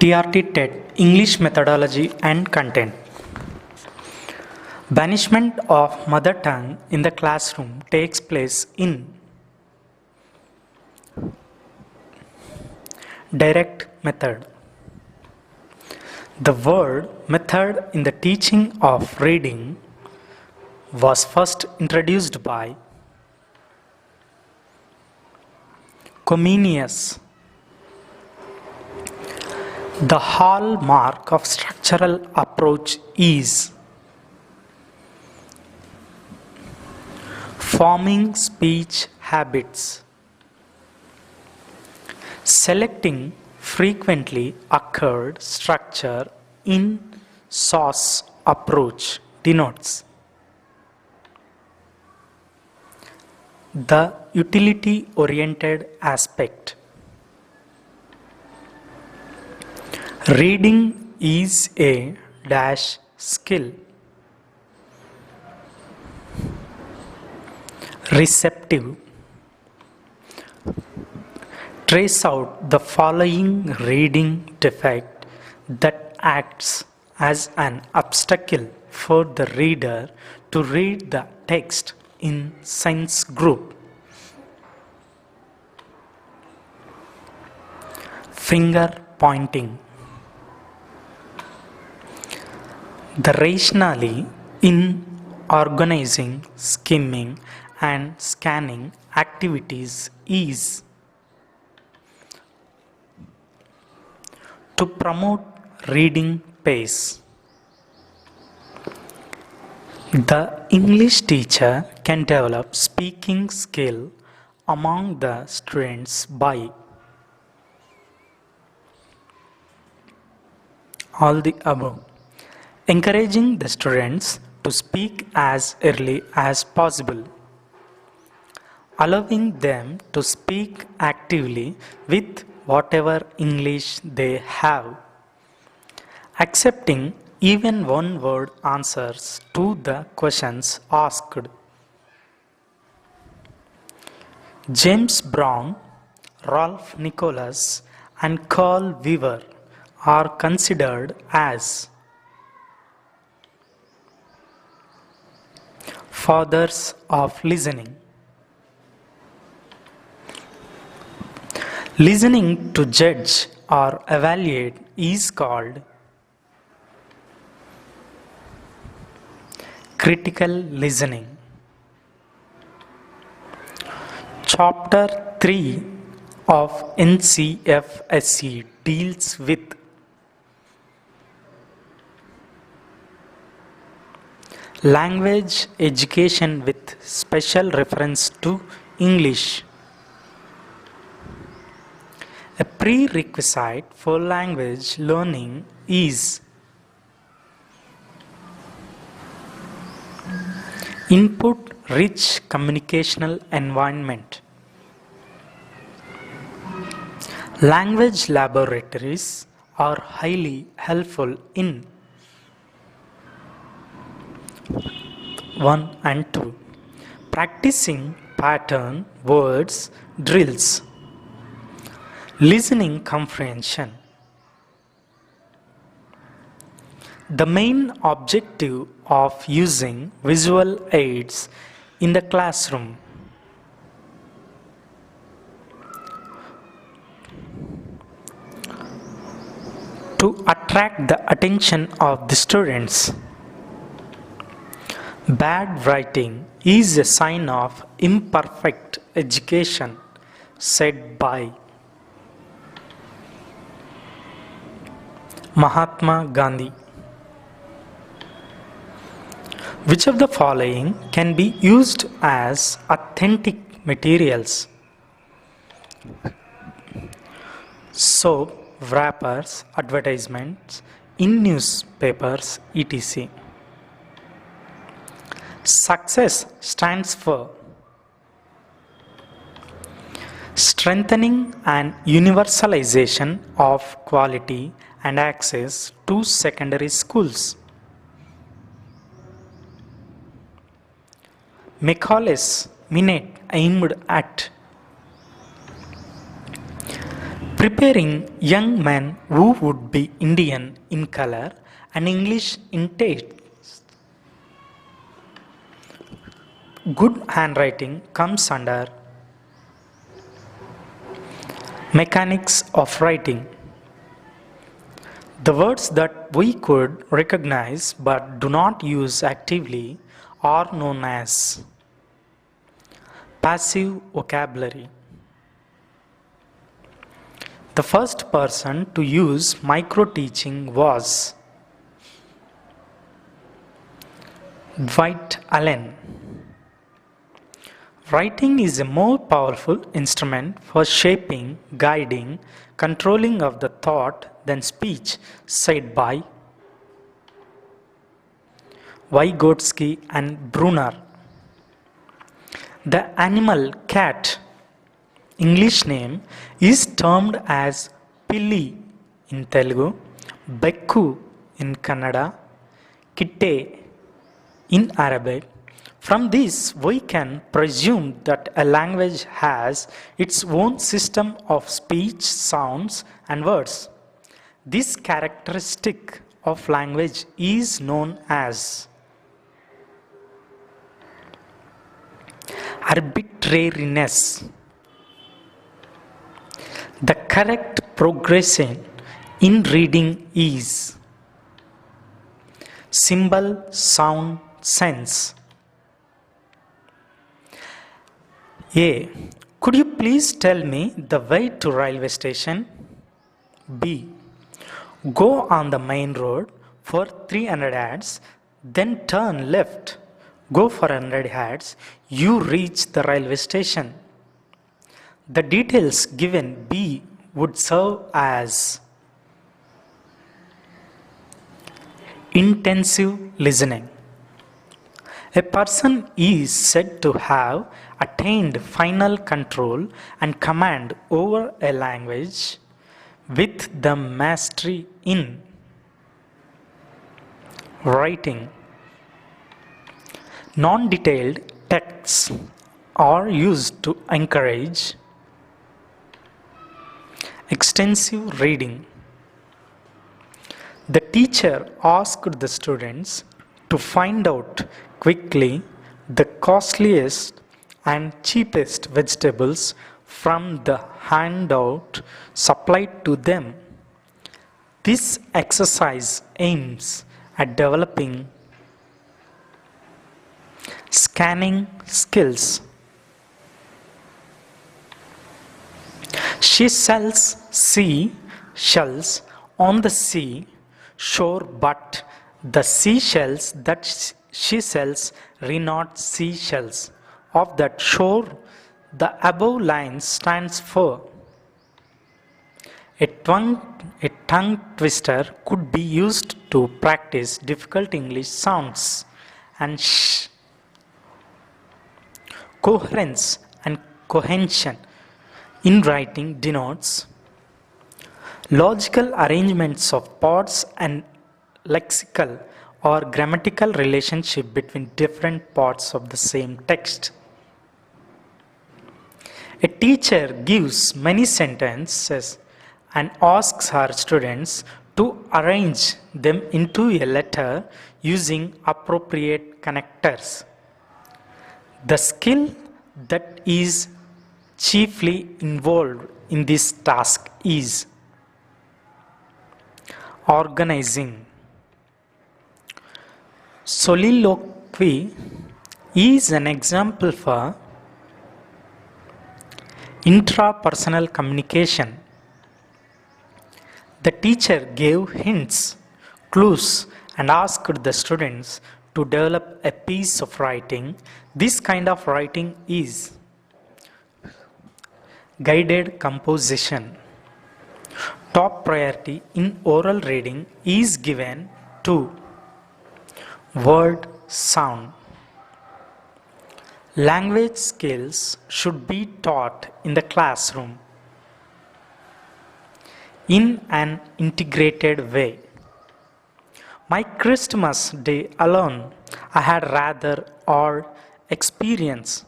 TRT TET English Methodology and Content. Banishment of mother tongue in the classroom takes place in direct method. The word method in the teaching of reading was first introduced by Comenius. The hallmark of structural approach is forming speech habits, selecting frequently occurred structure in source approach denotes the utility-oriented aspect. Reading is a dash skill. Receptive. Trace out the following reading defect that acts as an obstacle for the reader to read the text in sense group. Finger pointing. The rationale in organizing, skimming, and scanning activities is to promote reading pace. The English teacher can develop speaking skill among the students by all the above. Encouraging the students to speak as early as possible, allowing them to speak actively with whatever English they have, accepting even one-word answers to the questions asked. James Brown, Ralph Nicholas, and Carl Weaver are considered as fathers of listening. Listening to judge or evaluate is called critical listening. Chapter 3 of NCFSE deals with language education with special reference to English. A prerequisite for language learning is input-rich communicational environment. Language laboratories are highly helpful in 1 and 2. Practicing pattern words drills. Listening comprehension. The main objective of using visual aids in the classroom to attract the attention of the students. Bad writing is a sign of imperfect education, said by Mahatma Gandhi. Which of the following can be used as authentic materials? Soap, wrappers, advertisements, in newspapers, etc. Success stands for strengthening and universalization of quality and access to secondary schools. Macaulay's minute aimed at Preparing young men who would be Indian in color and English in taste. Good handwriting comes under mechanics of writing. The words that we could recognize but do not use actively are known as passive vocabulary. The first person to use micro-teaching was Dwight Allen. Writing is a more powerful instrument for shaping, guiding, controlling of the thought than speech, said by Vygotsky and Bruner. The animal cat, English name, is termed as Pilli in Telugu, Bekku in Kannada, Kitte in Arabic. From this, we can presume that a language has its own system of speech, sounds, and words. This characteristic of language is known as arbitrariness. The correct progression in reading is symbol, sound, sense. A. Could you please tell me the way to railway station? B. Go on the main road for 300 yards, then turn left. Go for 100 yards, you reach the railway station. The details given B would serve as intensive listening. A person is said to have attained final control and command over a language with the mastery in writing. Non-detailed texts are used to encourage extensive reading. The teacher asked the students to find out quickly the costliest and cheapest vegetables from the handout supplied to them. This exercise aims at developing scanning skills. She sells seashells on the sea shore, but the seashells that she sells are not seashells of that shore. The above line stands for a tongue twister could be used to practice difficult English sounds, and sh. Coherence and cohesion in writing denotes logical arrangements of parts and lexical or grammatical relationship between different parts of the same text. A teacher gives many sentences and asks her students to arrange them into a letter using appropriate connectors. The skill that is chiefly involved in this task is organizing. Soliloquy is an example for intrapersonal communication. The teacher gave hints, clues, and asked the students to develop a piece of writing. This kind of writing is guided composition. Top priority in oral reading is given to word sound. Language skills should be taught in the classroom in an integrated way. My Christmas Day alone, I had rather odd experience.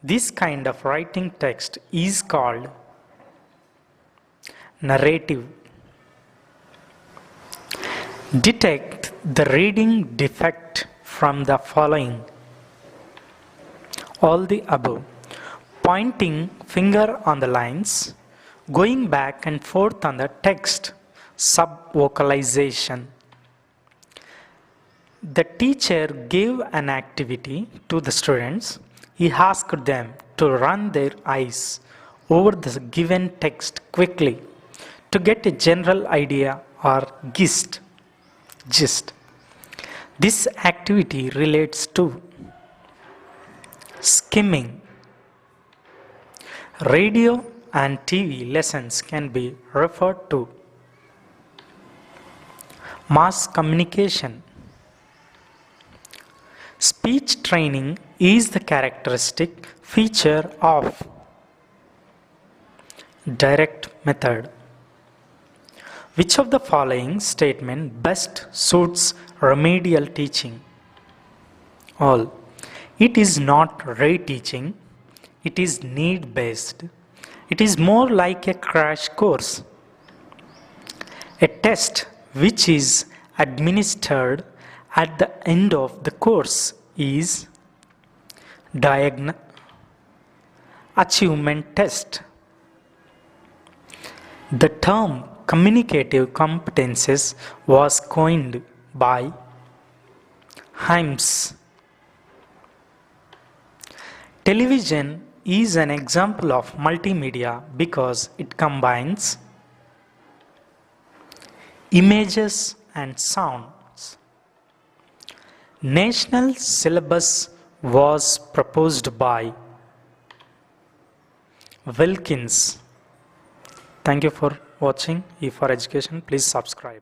This kind of writing text is called Narrative. Detect the reading defect from the following. All the above. Pointing finger on the lines, going back and forth on the text. Sub-vocalization. The teacher gave an activity to the students. He asked them to run their eyes over the given text quickly to get a general idea or gist. This activity relates to skimming. Radio and TV lessons can be referred to. Mass communication. Speech training is the characteristic feature of direct method. Which of the following statement best suits remedial teaching? All. It is not reteaching. It is need-based. It is more like a crash course. A test which is administered at the end of the course is achievement test. The term communicative competences was coined by Himes. Television is an example of multimedia because it combines images and sounds. National syllabus was proposed by Wilkins. Thank you for watching. E for Education, please subscribe.